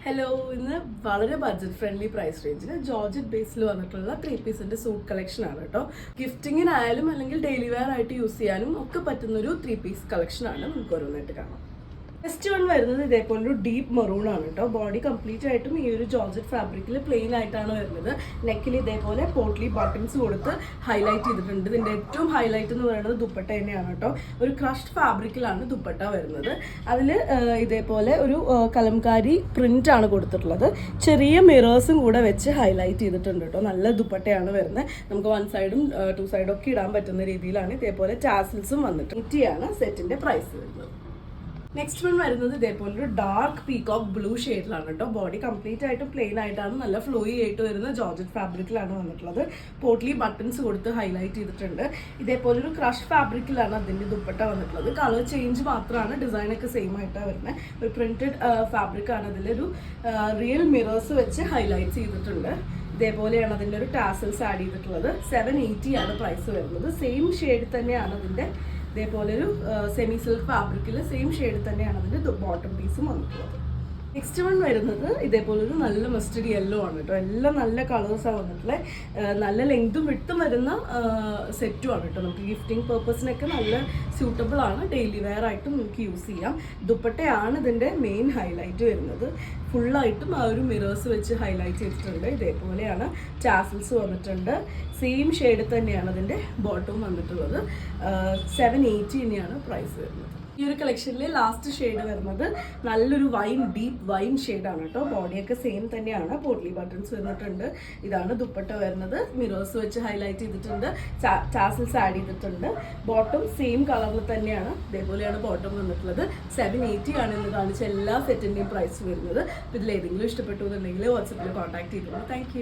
Hello, ഇന്ന് വളരെ budget friendly price റേഞ്ചിൽ ജോർജറ്റ് ബേസിൽ വന്നിട്ടുള്ള 3 പീസിന്റെ സൂട്ട് കളക്ഷൻ ആണ് കേട്ടോ. ഗിഫ്റ്റിങ്ങിനായാലും അല്ലെങ്കിൽ ഡെയിലി വെയർ ആയിട്ട് യൂസ് ചെയ്യാനും ഒക്കെ പറ്റുന്നൊരു 3 പീസ് കളക്ഷൻ ആണ്. നമുക്ക് ഓരോന്നായിട്ട് കാണാം. ഫസ്റ്റ് വൺ വരുന്നത് ഇതേപോലൊരു ഡീപ്പ് മെറൂൺ ആണ് കേട്ടോ. ബോഡി കംപ്ലീറ്റ് ആയിട്ടും ഈ ഒരു ജോർജറ്റ് ഫാബ്രിക്കിൽ പ്ലെയിൻ ആയിട്ടാണ് വരുന്നത്. നെക്കിൽ ഇതേപോലെ പോട്ട്ലി ബട്ടൺസ് കൊടുത്ത് ഹൈലൈറ്റ് ചെയ്തിട്ടുണ്ട്. ഇതിന്റെ ഏറ്റവും ഹൈലൈറ്റ് എന്ന് പറയുന്നത് ദുപ്പട്ട തന്നെയാണ് കേട്ടോ. ഒരു ക്രഷ്ഡ് ഫാബ്രിക്കിലാണ് ദുപ്പട്ട വരുന്നത്. അതിൽ ഇതേപോലെ ഒരു കലംകാരി പ്രിന്റ് ആണ് കൊടുത്തിട്ടുള്ളത്. ചെറിയ മിറേഴ്സും കൂടെ വെച്ച് ഹൈലൈറ്റ് ചെയ്തിട്ടുണ്ട് കേട്ടോ. നല്ല ദുപ്പട്ടയാണ് വരുന്നത്. നമുക്ക് 1 സൈഡും 2 സൈഡും ഒക്കെ ഇടാൻ പറ്റുന്ന രീതിയിലാണ്. ഇതേപോലെ ടാസിൽസും വന്നിട്ട് ഇറ്റിയാണ് സെറ്റിന്റെ പ്രൈസ് വരുന്നത്. നെക്സ്റ്റ് വൺ വരുന്നത് ഇതേപോലെ ഒരു ഡാർക്ക് പീകോക്ക് ബ്ലൂ ഷെയ്ഡിലാണ് കേട്ടോ. ബോഡി കംപ്ലീറ്റ് ആയിട്ട് പ്ലെയിൻ ആയിട്ടാണ്, നല്ല ഫ്ലോയി ആയിട്ട് വരുന്ന ജോർജറ്റ് ഫാബ്രിക്കിലാണ് വന്നിട്ടുള്ളത്. പോട്ട്ലി ബട്ടൺസ് കൊടുത്ത് ഹൈലൈറ്റ് ചെയ്തിട്ടുണ്ട്. ഇതേപോലെ ഒരു ക്രഷ് ഫാബ്രിക്കിലാണ് അതിൻ്റെ ദുപ്പട്ട വന്നിട്ടുള്ളത്. കളർ ചേഞ്ച് മാത്രമാണ്, ഡിസൈനൊക്കെ സെയിം ആയിട്ടാണ് വരുന്നത്. ഒരു പ്രിന്റഡ് ഫാബ്രിക് ആണ്. അതിലൊരു റിയൽ മിറേഴ്സ് വെച്ച് ഹൈലൈറ്റ് ചെയ്തിട്ടുണ്ട്. ഇതേപോലെയാണ് അതിൻ്റെ ഒരു ടാസൽസ് ആഡ് ചെയ്തിട്ടുള്ളത്. 780 ആണ് പ്രൈസ് വരുന്നത്. സെയിം ഷെയ്ഡ് തന്നെയാണ് അതിൻ്റെ. ഇതേപോലെ ഒരു സെമി സിൽക്ക് ഫാബ്രിക്കിൽ സെയിം ഷെയ്ഡ് തന്നെയാണ് അതിൻ്റെ ബോട്ടം പീസും വന്നിട്ടുള്ളത്. നെക്സ്റ്റ് വൺ വരുന്നത് ഇതേപോലൊരു നല്ല മസ്റ്റർഡ് യെല്ലോ ആണ് കേട്ടോ. എല്ലാം നല്ല കളേഴ്സാണ് വന്നിട്ടുള്ളത്. നല്ല ലെങ്തും വിട്ടും വരുന്ന സെറ്റും ആണ് കേട്ടോ. നമുക്ക് ഗിഫ്റ്റിംഗ് പേർപ്പസിനൊക്കെ നല്ല സ്യൂട്ടബിൾ ആണ്. ഡെയിലി വെയർ ആയിട്ടും നമുക്ക് യൂസ് ചെയ്യാം. ദുപ്പട്ടയാണ് ഇതിൻ്റെ മെയിൻ ഹൈലൈറ്റ് വരുന്നത്. ഫുള്ളായിട്ടും ആ ഒരു മിറേഴ്സ് വെച്ച് ഹൈലൈറ്റ് ചെയ്തിട്ടുണ്ട്. ഇതേപോലെയാണ് ടാസിൽസ് വന്നിട്ടുണ്ട്. സെയിം ഷെയ്ഡ് തന്നെയാണ് അതിൻ്റെ ബോട്ടം വന്നിട്ടുള്ളത്. 780 തന്നെയാണ് പ്രൈസ് വരുന്നത്. ഈ ഒരു കളക്ഷനിലെ ലാസ്റ്റ് ഷെയ്ഡ് വരുന്നത് നല്ലൊരു ഡീപ്പ് വൈൻ ഷെയ്ഡാണ് കേട്ടോ. ബോഡിയൊക്കെ സെയിം തന്നെയാണ്. പോട്ട്ലി ബട്ടൺസ് വന്നിട്ടുണ്ട്. ഇതാണ് ദുപ്പട്ട വരുന്നത്. മിറേഴ്സ് വെച്ച് ഹൈലൈറ്റ് ചെയ്തിട്ടുണ്ട്. ടാസിൽസ് ആഡ് ചെയ്തിട്ടുണ്ട്. ബോട്ടം സെയിം കളറിൽ തന്നെയാണ്. ഇതേപോലെയാണ് ബോട്ടം വന്നിട്ടുള്ളത്. 780 ആണ് ഇന്ന് കാണിച്ച എല്ലാ സെറ്റിൻ്റെയും പ്രൈസ് വരുന്നത്. ഇതിൽ ഏതെങ്കിലും ഇഷ്ടപ്പെട്ടു എന്നുണ്ടെങ്കിൽ വാട്സപ്പിൽ കോൺടാക്ട് ചെയ്തോളൂ. താങ്ക്